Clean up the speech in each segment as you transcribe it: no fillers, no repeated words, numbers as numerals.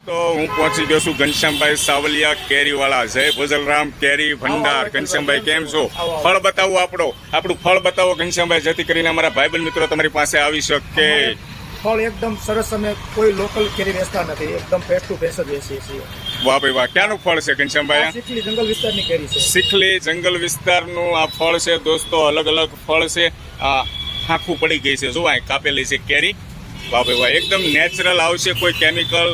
તો હું પહોંચી ગયો છું ઘનશ્યામભાઈ સાવલિયા કેરીવાળા. જય ભજલરામ કેરી ભંડાર. ઘનશ્યામભાઈ કેમ છો? ફળ બતાવો આપણું ફળ બતાવો ઘનશ્યામભાઈ, જેથી કરીને અમારા ભાઈબંધ મિત્રો તમારી પાસે આવી શકે. ફળ એકદમ સરસ. અમે કોઈ લોકલ કેરી વેચતા નથી, એકદમ ફેસ ટુ ફેસ જ વેચીએ છીએ. વાહ ભાઈ વાહ. ક્યાંનું ફળ છે ઘનશ્યામભાઈ? શીખલી જંગલ વિસ્તારની કેરી છે. શીખલી જંગલ વિસ્તારનું આ ફળ છે દોસ્તો. અલગ અલગ ફળ છે. આ આખું પડી ગઈ છે, જો આ કાપેલી છે કેરી. વાહ ભાઈ વાહ. એકદમ નેચરલ આવશે, કોઈ કેમિકલ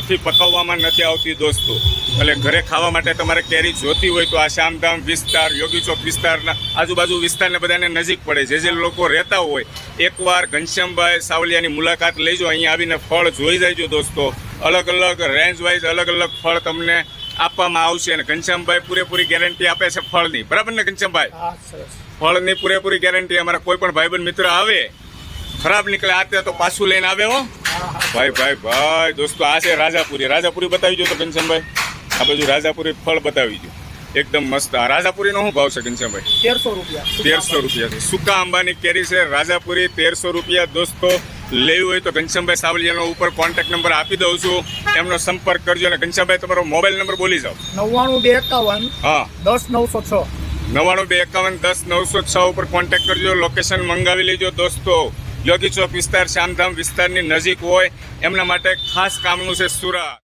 થી પકવવામાં નથી આવતી દોસ્તો. એટલે ઘરે ખાવા માટે તમારે કેરી જોતી હોય તો આ શ્યામધામ વિસ્તાર, યોગી ચોક વિસ્તારના આજુબાજુ વિસ્તારને બધાને નજીક પડે. જે લોકો રહેતા હોય એકવાર ઘનશ્યામભાઈ સાવલિયાની મુલાકાત લેજો. અહીંયા આવીને ફળ જોઈ જાયજો દોસ્તો. અલગ અલગ રેન્જ વાઇઝ અલગ અલગ ફળ તમને આપવામાં આવશે. અને ઘનશ્યામભાઈ પૂરેપૂરી ગેરંટી આપે છે ફળની. બરાબર ને ઘનશ્યામભાઈ? હા, સરસ. ફળની પૂરેપૂરી ગેરંટી. અમારા કોઈ પણ ભાઈબંધ મિત્ર આવે ખરાબ નીકળે આતે તો પાછું લઈને આવે હો. ભાઈ દોસ્તો આ છે રાજાપુરી બતાવી દો તો ઘનશ્યામભાઈ. આ બાજુ રાજાપુરી ફળ બતાવી દો. એકદમ મસ્ત. આ રાજાપુરીનો શું ભાવ છે ઘનશ્યામભાઈ? 1300 રૂપિયા. 1300 રૂપિયા છે. સુકા આંબાની કેરી છે રાજાપુરી, 1300 રૂપિયા દોસ્તો. લેવું હોય તો ઘનશ્યામભાઈ સાવલિયાનો ઉપર કોન્ટેક્ટ નંબર આપી દઉં છું, એમનો સંપર્ક કરજો. અને ઘનશ્યામભાઈ તમારો મોબાઈલ નંબર બોલી જાઓ. 99251 હા 10906. 99251 10906 ઉપર કોન્ટેક્ટ કરજો. લોકેશન મંગાવી લેજો દોસ્તો. યોગી ચોક વિસ્તાર, શ્યામધામ વિસ્તારની નજીક હોય એમના માટે ખાસ કામનું છે સુરત.